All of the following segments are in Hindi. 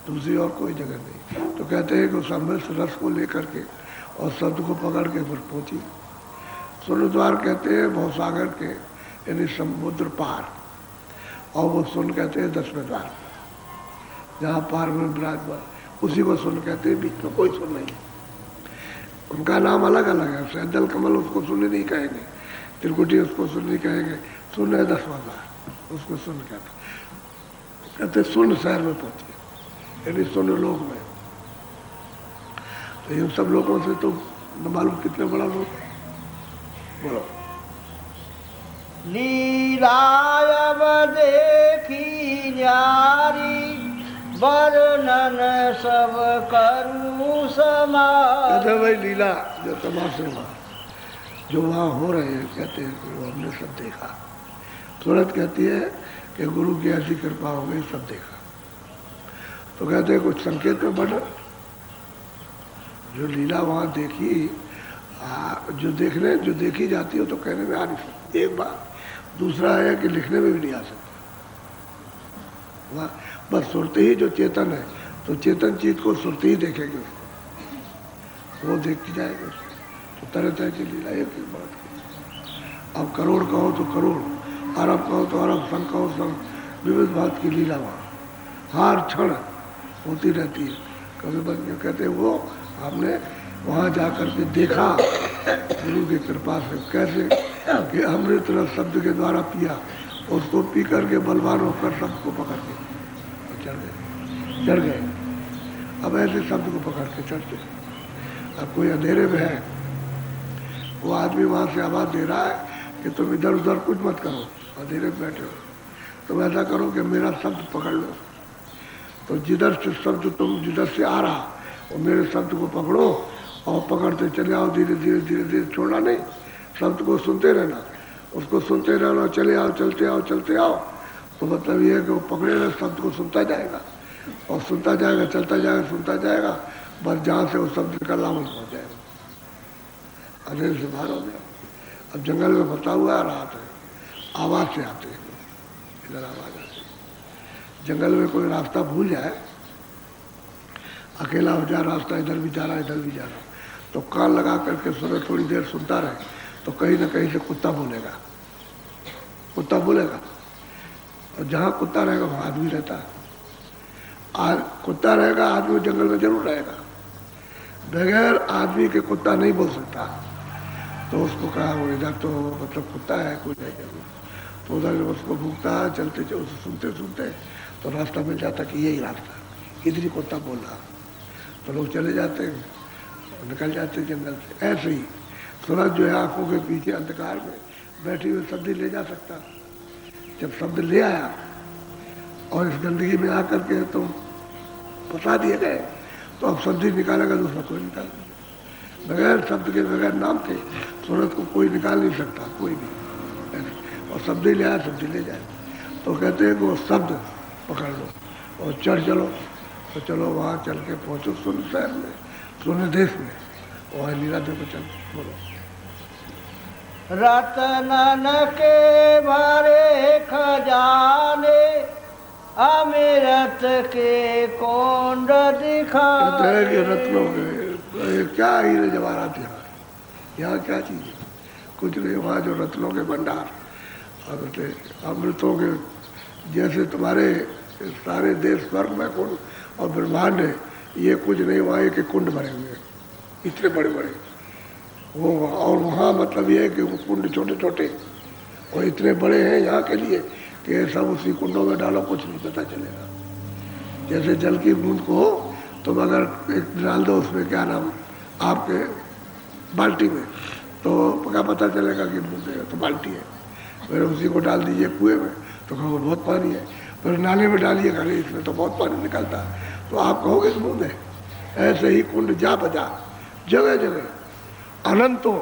दूसरी और कोई जगह नहीं। तो कहते हैं कि उस अमृत रस को लेकर के और शब्द को पकड़ के फिर पहुंची। स्वर्ण द्वार कहते हैं भवसागर के, यानी समुद्र पार, और वो स्वर्ण कहते हैं 10वें द्वार, जहाँ पार में विराजमान, उसी को स्वर्ण कहते हैं। बीच में कोई स्वर्ण नहीं, उनका नाम अलग अलग है। सैदल कमल उसको स्वर्ण नहीं कहेंगे, त्रिकुटी उसको स्वर्ण नहीं कहेंगे, स्वर्ण है 10वां द्वार, उसको स्वर्ण कहते स्वर्ण शहर में पहुंचे, यानी स्वर्ण लोक में। तो इन सब लोगों से तो न मालूम कितने बड़ा लोग। बोलो। लीलायब देखी न्यारी, वर्णन सब करूं समारी। कहते भाई लीला जो तमाशे हुआ, जो वहाँ हो रहे हैं, कहते हैं कि वो हमने सब देखा। सूरत कहती है कि गुरु की ऐसी कृपा हो गई, सब देखा। तो कहते हैं कुछ संकेत में बढ़ा, जो लीला वहाँ देखी, जो देखी जाती है तो कहने में आ नहीं सकती, एक बात। दूसरा है कि लिखने में भी नहीं आ सकती। वहाँ बस सुरते ही जो चेतन है, तो चेतन चीज को सुरते ही देखेंगे, उसको वो देखती जाएगी उसको। तो तरह तरह की लीला एक बात की। अब करोड़ कहो तो करोड़, अरब कहो तो अरब, संघ कहो संघ, विविध बात की लीला वहाँ हर क्षण होती रहती है। कभी बन के कहते वो हमने वहाँ जा कर के देखा गुरु की कृपा से, कैसे कि अमृत रस शब्द के द्वारा पिया, उसको पी करके बलवान होकर सबको पकड़ के चढ़ गए। अब ऐसे शब्द को पकड़ के चढ़ते। अब कोई अंधेरे में है, वो आदमी वहाँ से आवाज़ दे रहा है कि तुम इधर उधर कुछ मत करो, अंधेरे में बैठे हो, तुम ऐसा करो कि मेरा शब्द पकड़ लो। तो जिधर से शब्द तुम जिधर से आ रहा, वो मेरे शब्द को पकड़ो और पकड़ते चले आओ, धीरे धीरे धीरे धीरे, छोड़ना नहीं, शब्द को सुनते रहना, उसको सुनते रहना, चले आओ, चलते आओ, चलते आओ। तो मतलब ये है कि वो पकड़े रहे, शब्द को सुनता जाएगा और सुनता जाएगा, चलता जाएगा, सुनता जाएगा, बस जहाँ से उस शब्द का लाभ पहुँच जाएगा। अंधेरे से बाहर हो गया। अब जंगल में फंसा हुआ है, रात है, आवाज़ से आते हैं, इधर आवाज़ आती है। जंगल में कोई रास्ता भूल जाए, अकेला हो जाए, रास्ता इधर भी जा रहा, इधर भी जा रहा, तो कान लगा करके सुने, थोड़ी देर सुनता रहे, तो कहीं ना कहीं से कुत्ता बोलेगा, कुत्ता बोलेगा। और जहाँ कुत्ता रहेगा वहाँ आदमी रहता है। कुत्ता रहेगा, आदमी जंगल में जरूर रहेगा। बगैर आदमी के कुत्ता नहीं बोल सकता। तो उसको कहा वो इधर तो मतलब कुत्ता है, कोई नहीं जरूर। तो उधर जब उसको भूखता है, चलते चलते उसे सुनते सुनते तो रास्ता मिल जाता कि यही रास्ता, इधर ही कुत्ता बोल रहा। तो लोग चले जाते हैं, निकल जाते हैं जंगल से। ऐसे ही सूरज जो है आंखों के पीछे अंधकार में बैठी हुई शब्द ले जा सकता। जब शब्द ले आया और इस गंदगी में आकर के तुम फंसा दिए गए, तो अब शब्द ही निकालेगा, दूसरा कोई निकाल नहीं। बगैर शब्द के, बगैर नाम के सूरज को कोई निकाल नहीं सकता, कोई भी। और शब्द ही ले आया, शब्द ही ले जाए। तो कहते हैं कि वो शब्द पकड़ लो और चढ़ चलो। तो चलो वहाँ चल के पहुँचो स्वर्ण शहर में, स्वर्ण देश में, वहाँ लीला देखो। चल बोलो। रतनन के भरे खजाने, अमृत के कुंड दिखा। रत्नों के क्या हीरे जवाहरात यहाँ क्या चीज़ है? कुछ नहीं, वहाँ जो रत्नों के भंडार, अमृतों के जैसे तुम्हारे सारे देश स्वर्ग में कुंड और ब्रह्मांड है, ये कुछ नहीं, वहाँ एक कुंड भरे हुए हैं, इतने बड़े बड़े वो। और वहाँ मतलब ये है कि वो कुंड छोटे छोटे और इतने बड़े हैं यहाँ के लिए कि सब उसी कुंडों में डालो, कुछ नहीं पता चलेगा। जैसे जल की बूंद को तुम अगर एक डाल दो उसमें, क्या नाम, आपके बाल्टी में, तो क्या पता चलेगा कि बूंद है, तो बाल्टी है। फिर उसी को डाल दीजिए कुएं में, तो कहोगे बहुत पानी है। फिर नाले में डालिए, अरे इसमें तो बहुत पानी निकलता है, तो आप कहोगे कि बूंद है। ऐसे ही कुंड जा बजा, जगह जगह अनंतों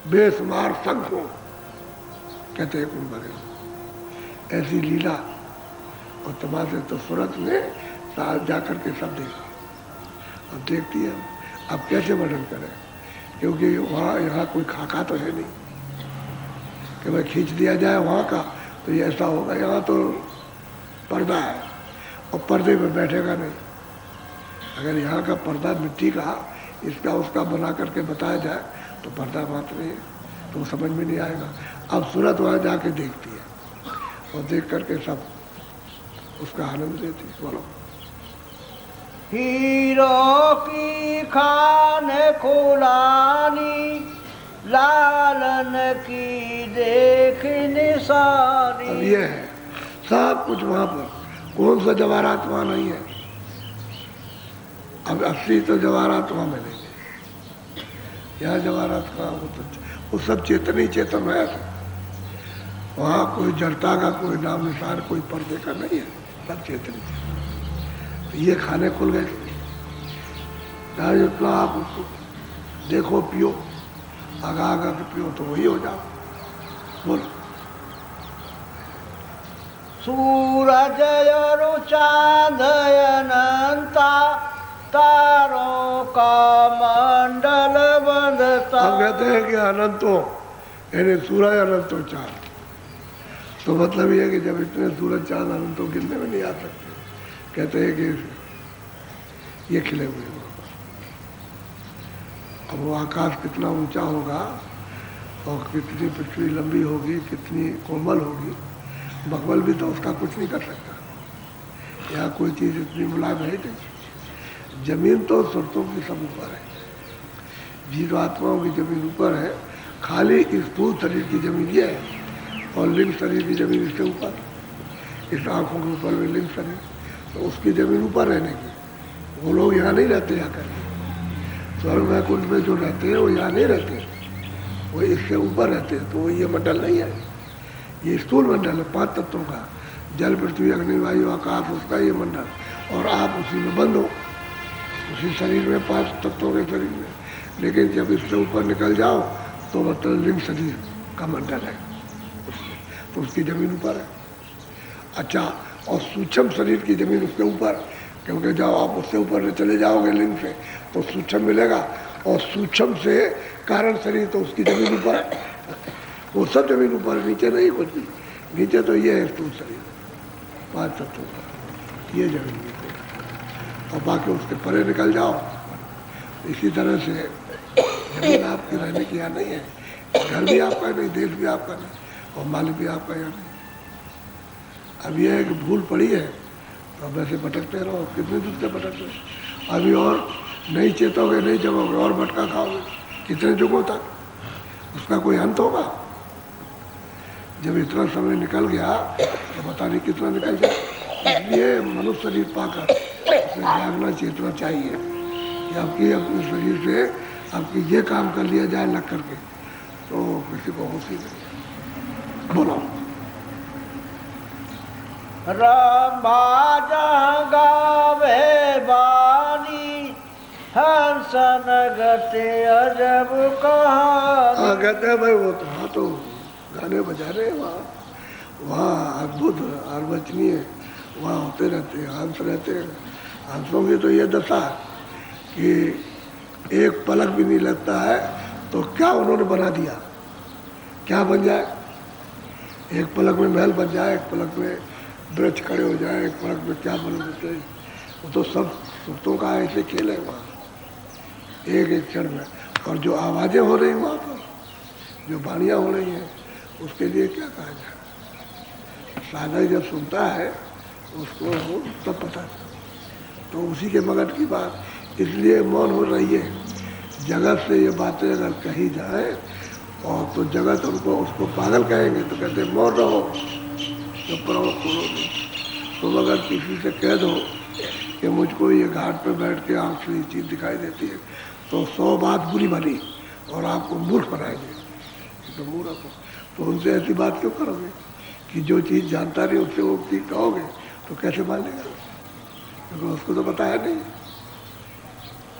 बेशुमार संख्यों कहते हैं कुंड भरे। ऐसी लीला और तमाशे तो सूरत ने जाकर के सब देखा। अब देखती है, अब कैसे वर्णन करें, क्योंकि वहाँ यहाँ कोई खाका तो है नहीं कि भाई खींच दिया जाए वहाँ का तो ये ऐसा होगा। यहाँ तो पर्दा है और पर्दे में बैठेगा नहीं। अगर यहाँ का पर्दा मिट्टी का इसका उसका बना करके बताया जाए तो पर्दा बात नहीं है, तो समझ में नहीं आएगा। अब सूरत वहाँ जाके देखती है और देख करके सब उसका आनंद लेती है। बोलो। हीरो की खान खुलानी, लालन की देख निशानी। अब ये है सब कुछ वहाँ पर, कौन सा जवाहरात वहाँ नहीं है। अब असली तो जवाहरात वहाँ मिलेंगे, यहाँ जवाहरात कहाँ, वो सब चेतन ही चेतन है। वहाँ कोई जड़ता का कोई नाम निशान कोई पर्दे का नहीं है, सब चेतन ही चेतन। तो ये खाने खुल गए, जितना आप उसको देखो पियो, आगा आगा के पियो तो वही हो जाओ। बोलो। सूरज और चांद अनंता, तारों का मंडल बंधता। अब कहते हैं कि अनंतो यानी सूरज अनंतो चांद, तो मतलब ये है कि जब इतने सूरज चांद अनंतों गिनने में नहीं आ सकते, कहते हैं कि ये खिले हुए हैं। अब वो आकाश कितना ऊंचा होगा और कितनी पृथ्वी लंबी होगी, कितनी कोमल होगी, बकवल भी तो उसका कुछ नहीं कर सकता। यहाँ कोई चीज़ इतनी मुलायम है नहीं। जमीन तो सुरतों की सब ऊपर है, जीवात्माओं की जमीन ऊपर है, खाली स्थूल शरीर की जमीन ये है और लिंग शरीर की जमीन इसके ऊपर, इस आँखों के ऊपर में लिंग शरीर, तो उसकी जमीन ऊपर रहने की। वो लोग यहाँ नहीं रहते, आकर स्वर्ग वैकुंठ में जो रहते हैं वो यहाँ नहीं रहते, वो इससे ऊपर रहते हैं। तो वो ये मंडल नहीं है, ये स्थूल मंडल है 5 तत्वों का, जल पृथ्वी अग्नि वायु आकाश, उसका ये मंडल। और आप उसी में बंद हो, उसी शरीर में 5 तत्वों के शरीर में। लेकिन जब इससे ऊपर निकल जाओ तो मतलब लिंग शरीर का मंडल है, तो उसकी जमीन ऊपर है। अच्छा, और सूक्ष्म शरीर की जमीन उसके ऊपर, क्योंकि जब आप उससे ऊपर चले जाओगे लिंग से तो सूक्ष्म मिलेगा, और सूक्ष्म से कारण शरीर तो उसकी जमीन ऊपर है। वो सब जमीन ऊपर है, नीचे नहीं कुछ भी। नीचे तो ये है स्थूल शरीर 5 तत्वों का, ये जमीन नीचे, और बाकी उसके परे निकल जाओ। इसी तरह से जमीन आपकी रहने की यहाँ नहीं है, घर भी आपका नहीं, देश भी आपका नहीं, और मालिक भी आपका यहाँ नहीं। अब यह है कि भूल पड़ी है तो अब ऐसे भटकते रहो, कितने दूर से भटकते रहो। अभी और नहीं चेतोगे, नहीं जगोगे, और भटका खाओगे कितने जुगों तक, उसका कोई अंत होगा। जब इतना समय निकल गया तो पता नहीं कितना निकल गया। इसलिए मनुष्य शरीर पाकर उसे जागना चेतना चाहिए कि आपकी अपने शरीर से आपकी ये काम कर लिया जाए लग करके, तो किसी को होश ही नहीं। बोलो। रंभा गावे बानी, हंसन गते अजब कहानी। हाँ, कहते हैं भाई वो तो, हाँ तो गाने बजा रहे हैं वहाँ अद्भुत अर्वचनीय वहाँ होते रहते हैं, हंस रहते हैं। हंसों की तो ये दशा कि एक पलक भी नहीं लगता है तो क्या उन्होंने बना दिया, क्या बन जाए। एक पलक में महल बन जाए, एक पलक में वृक्ष खड़े हो जाए, एक पलक में क्या बन सकते हैं। वो तो सब सुरतों का ऐसे खेल है वहाँ, एक एक क्षण में। और जो आवाज़ें हो रही वहाँ पर, जो वाणियाँ हो रही हैं, उसके लिए क्या कहा जाए। साधक जब सुनता है उसको सब पता है, तो उसी के मगन की बात, इसलिए मौन हो रही है। जगत से ये बातें अगर कही जाए और तो जगत उनको उसको पागल कहेंगे, तो कहते मौन रहो, चुप रहो, सुनो नहीं। तुम अगर किसी से कह दो कि मुझको ये घाट पे बैठ के आँख से ये चीज़ दिखाई देती है, तो 100 बात बुरी बनी और आपको मूर्ख बनाएंगे, तो मूर्ख हो। तो उनसे ऐसी बात क्यों करोगे कि जो चीज़ जानता नहीं उससे वो चीज़ कहोगे तो कैसे मान लेगा, क्योंकि उसको तो पता है नहीं,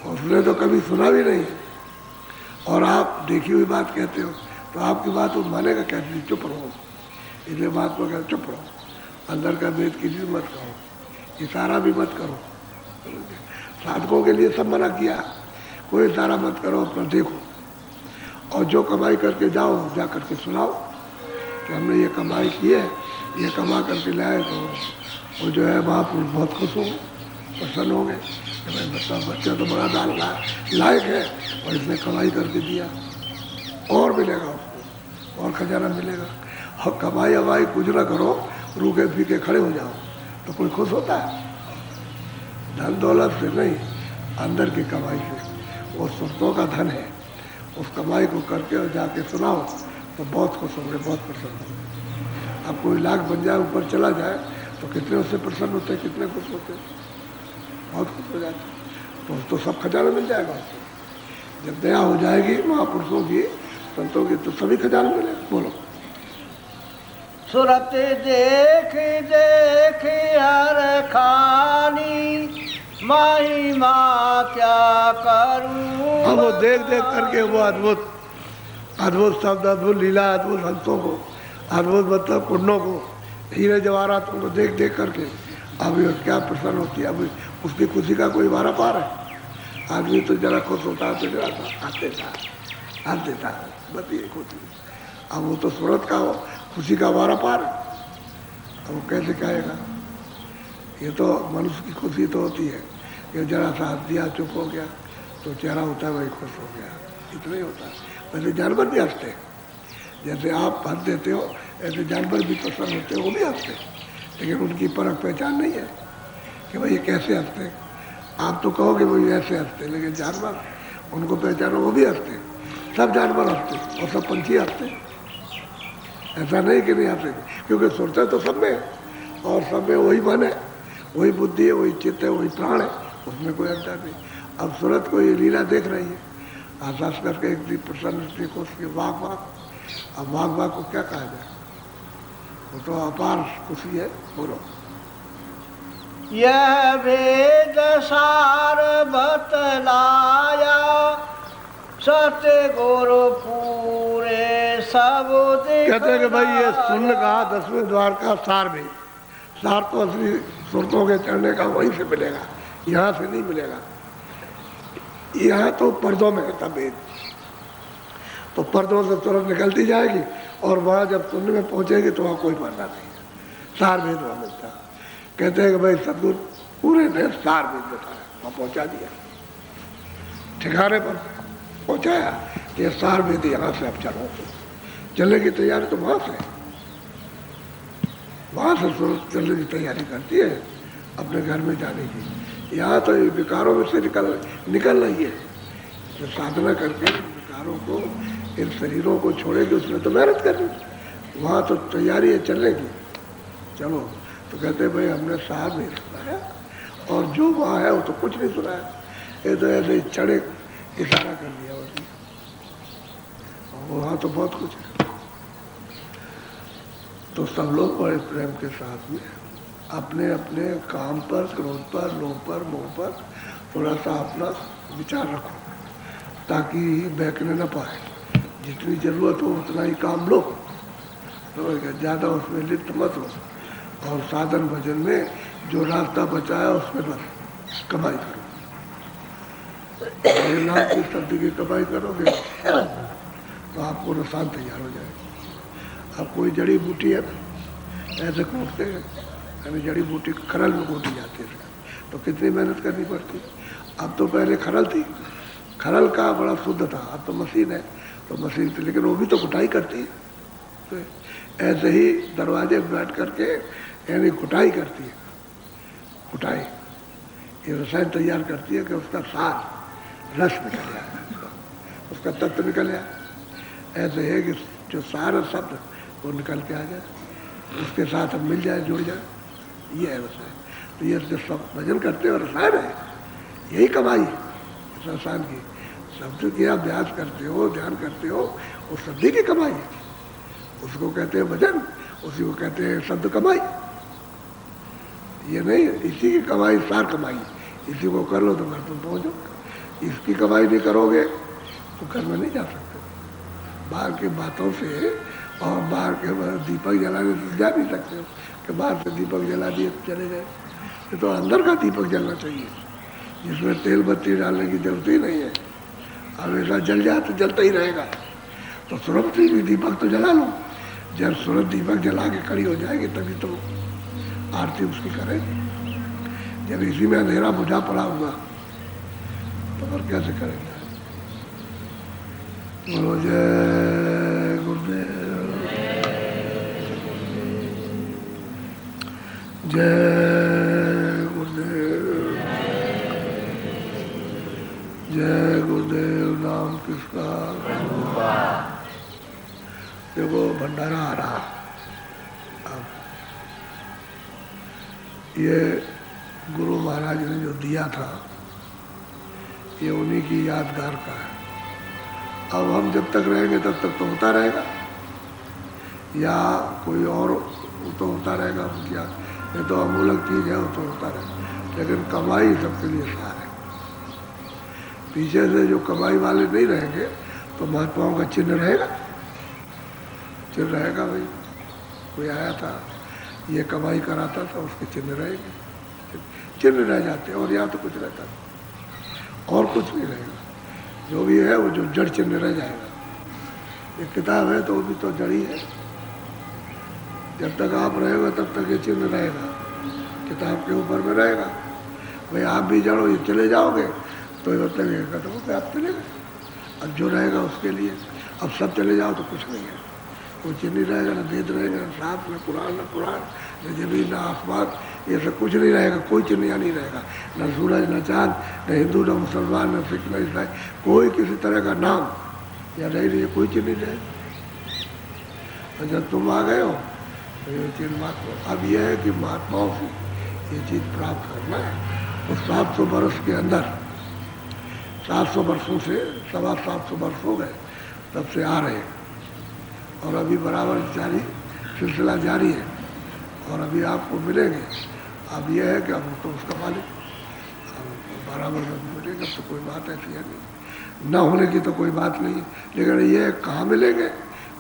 उसने तो कभी सुना भी नहीं। और आप देखी हुई बात कहते हो तो आपकी बात वो मानेगा कैसे। चुप रहो, इसलिए बात को कहते चुप रहो, अंदर का भेद किसी मत करो, इशारा भी मत करो। साधकों के लिए सब मना किया, कोई इशारा मत करो, अपना देखो, और जो कमाई करके जाओ जा करके सुनाओ कि हमने ये कमाई की है, ये कमा करके लाए, तो वो जो है महापुरुष बहुत खुश होंगे, प्रसन्न होंगे कि भाई बच्चा तो बड़ा दान लायक है और इसने कमाई करके दिया, और मिलेगा उसको, और खजाना मिलेगा। और कमाई हवाई कुछ ना करो, रूखे फीके खड़े हो जाओ तो कोई खुश होता है? धन दौलत से नहीं, अंदर की कमाई से। वो सुरतों का धन है, उस कमाई को करके और जाके सुनाओ तो बहुत खुश होंगे, बहुत प्रसन्न होंगे। अब कोई लाख बन जाए, ऊपर चला जाए तो कितने उससे प्रसन्न होते हैं, कितने खुश होते हैं, बहुत खुश हो जाते। तो सब खजाना मिल जाएगा उसको। जब दया हो जाएगी महापुरुषों की, संतों की, तो सभी खजाना मिलेगा। बोलो। सुरत देख देख हर खानी, महिमा क्या करूं। अब वो देख देख करके वो अद्भुत अद्भुत शब्द, अद्भुत लीला, अद्भुत हंसों को, अद्भुत मतलब कुंडों को, हीरे जवाहरातों को देख देख करके अभी क्या प्रसन्न होती है। अभी उसकी खुशी का कोई वारा पार है? आदमी तो जरा खुश होता है तो जरा हाथ देता है, बस ये खुशी। अब वो तो सूरत का हो, खुशी का वारा पार है। अब वो कैसे कहेगा? ये तो मनुष्य की खुशी तो होती है कि जरा सा हंस दिया, चुप हो गया तो चेहरा होता है भाई खुश हो गया, इतना ही होता है। वैसे जानवर भी हंसते हैं, जैसे आप हंस देते हो ऐसे जानवर भी प्रसन्न होते हैं, वो भी हंसते हैं, लेकिन उनकी परख पहचान नहीं है कि भाई ये कैसे हंसते हैं। आप तो कहोगे भाई ऐसे हंसते हैं, लेकिन जानवर उनको पहचानो, वो भी हंसते हैं। सब जानवर हंसते हैं और सब पंछी हंसते हैं, ऐसा नहीं कि नहीं हंसते, क्योंकि सोचता तो सब में है और सब में वही मन है, वही बुद्धि है, वही चित्त है, वही प्राण है, उसमें कोई अंतर नहीं। अब सूरत को ये लीला देख रही है, आसास करके एक दिन प्रसन्न को उसकी वाक वाक। अब वाक वाक को क्या कहा जाए, वो तो अपार खुशी है। बोलो। यह वेद सार बतलाया, सत्य गुरु पूरे सब कहते हैं कि भाई ये सुन कहा 10वें द्वार का सार भी, सार तो असली सुरतों के चढ़ने का वहीं से मिलेगा, यहाँ से नहीं मिलेगा। यहाँ तो पर्दों में है वेद, तो पर्दों से तुरंत निकलती जाएगी और वहाँ जब सुनने में पहुँचेगी तो वहाँ कोई पर्दा नहीं है, सार वेद वहाँ मिलता है। कहते हैं कि भाई सदगुरु पूरे ने सार वेद बताया, वहाँ पहुँचा दिया, ठिकाने पर पहुँचाया कि ये सार वेद यहाँ से अब चलो। चलने की तैयारी तो वहाँ से सूरत चलने की तैयारी करती है अपने घर में जाने की। यहाँ तो विकारों में से निकल रही है, जो साधना करके विकारों को, इन शरीरों को छोड़ेगी, उसमें तो मेहनत करनी। वहाँ तो तैयारी है चलने की, चलो। तो कहते हैं भाई हमने साहब नहीं सुनाया और जो वहाँ है वो तो कुछ नहीं सुनाया, ये तो ऐसे चढ़े इशारा कर दिया उसने। वहाँ तो बहुत कुछ है। तो सब लोग बड़े प्रेम के साथ में अपने अपने काम पर, क्रोध पर, लोभ पर, मोह पर थोड़ा सा अपना विचार रखो, ताकि बहकने न पाए। जितनी ज़रूरत हो उतना ही काम लो, तो ज़्यादा उसमें लिप्त मत हो। और साधन भजन में जो रास्ता बचाया उसमें बस कमाई करो। 1 लाख की शब्द की कमाई करोगे तो आपको नुकसान तैयार हो जाएगा। अब कोई जड़ी बूटी है ऐसे कूटते हैं, यानी जड़ी बूटी खरल में कूटी जाती है, तो कितनी मेहनत करनी पड़ती। अब तो पहले खरल थी, खरल का बड़ा शुद्ध था, अब तो मशीन है, तो मशीन थी, लेकिन वो भी तो कुटाई करती है। तो ऐसे ही दरवाजे बैठ करके यानी कुटाई करती है, कुटाई ये रसायन तैयार करती है कि उसका सार रस निकल जाए, उसका तत्व निकल जाए। ऐसे है कि जो सारा शब्द वो निकल के आ जाए, उसके साथ हम मिल जाए, जुड़ जाए, ये है रसायन। तो ये जो सब भजन करते हो रसायन है, यही कमाई है इस रसायन की। शब्द की अभ्यास करते हो, ध्यान करते हो, उस शब्द की कमाई है, उसको कहते हैं भजन, उसी को कहते हैं शब्द कमाई। ये नहीं इसी की कमाई सार कमाई, इसी को कर लो तो घर तुम पहुँचो। इसकी कमाई नहीं करोगे तो घर में नहीं जा सकते। बाहर की बातों से और बाहर के दीपक जलाने से जा नहीं सकते हो कि बाहर से दीपक जला दिए चले गए। ये तो अंदर का दीपक जलना चाहिए, जिसमें तेल बत्ती डालने की जरूरत ही नहीं है, हमेशा जल जाए तो जलता ही रहेगा। तो सूरत भी दीपक तो जला लो, जब सूरत दीपक जला के खड़ी हो जाएगी तभी तो आरती उसकी करेंगे। जब इसी में अंधेरा बुझा पड़ा हुआ तो फिर कैसे करेंगे? बोलो जय गुरुदेव, जय गुरुदेव, जय गुरुदेव। नाम किसका? देखो भंडारा आ रहा। अब ये गुरु महाराज ने जो दिया था ये उन्हीं की यादगार का है। अब हम जब तक रहेंगे तब तक तो होता रहेगा, या कोई और तो होता रहेगा क्या? ये तो अमूलक चीज़ है, वो तो होता रहेगा। लेकिन कमाई सबके लिए सार है। पीछे से जो कमाई वाले नहीं रहेंगे तो महात्माओं का चिन्ह रहेगा, चिन्ह रहेगा। भाई कोई आया था, ये कमाई कराता था, उसके चिन्ह रहेंगे, चिन्ह रह जाते और यहाँ तो कुछ रहता नहीं, और कुछ नहीं रहेगा। जो भी है वो जो जड़ चिन्ह रह जाएगा। एक किताब है तो वो भी तो जड़ ही है। जब तक आप रहेगा तब तक ये चिन्ह रहेगा, किताब के ऊपर में रहेगा। भाई आप भी जड़ो, ये चले जाओगे तो ये तक ये खत्म हो गया, आप चले गए। अब जो रहेगा उसके लिए, अब सब चले जाओ तो कुछ नहीं है। कोई चिन्ह नहीं रहेगा, ना वेद रहेगा, ना शास्त्र, न पुराण, न जमीन, न आसमान, ये सब कुछ नहीं रहेगा। कोई चिन्ह नहीं रहेगा, न सूरज, न चांद, न हिंदू, न मुसलमान, न सिख, न ईसाई, कोई किसी तरह का नाम या नहीं, कोई चिन्ह नहीं रहेगा। और जब तुम आ गए हो तो ये चिन्ह महात्मा। अब यह है कि महात्माओं से ये चीज़ प्राप्त करना है। तो 700 वर्ष के अंदर, 700 वर्षों से 750 वर्ष हो गए तब से आ रहे, और अभी बराबर जारी सिलसिला जारी है, और अभी आपको मिलेंगे। अब यह है कि अब तो उसका मालिक, अब बराबर मिलेंगे, तो कोई बात ऐसी है नहीं, न होने की तो कोई बात नहीं। लेकिन ये कहाँ मिलेंगे?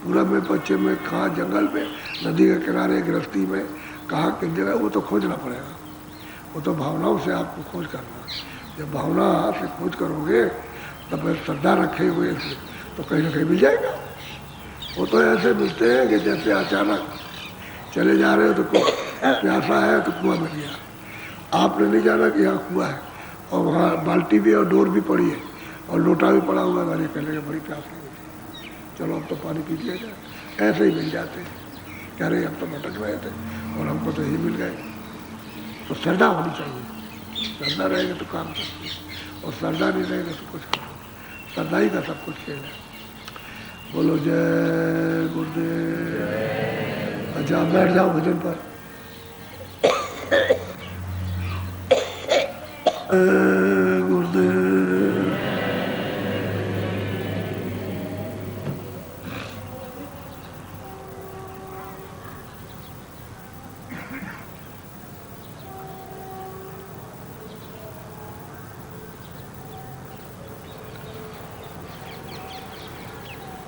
पूरब में, पश्चिम में, कहाँ जंगल में, नदी के किनारे, गृहस्थी में, कहाँ किस जगह, वो तो खोजना पड़ेगा। वो तो भावनाओं से आपको खोज करना। जब भावना से खोज करोगे तब श्रद्धा रखे हुए तो कहीं ना कहीं मिल जाएगा। वो तो ऐसे मिलते हैं कि जैसे अचानक चले जा रहे हो तो प्यासा है तो कुआं मिल गया। आपने नहीं जाना कि यहाँ कुआं है, और वहाँ बाल्टी भी और डोर भी पड़ी है और लोटा भी पड़ा हुआ है। अरे कह लेंगे बड़ी प्यास लगी, चलो अब तो पानी पी लिया जाए। ऐसे ही मिल जाते हैं, कह रहे अब तो भटक रहे थे और हमको तो यही मिल गए। तो श्रद्धा होनी चाहिए, श्रद्धा रहेगा तो काम करती है, और श्रद्धा नहीं रहेगा तो कुछ करो। श्रद्धा ही का सब कुछ खेल है। बोलो जय गुरुदेव। अच्छा बैठ जाओ भजन पर।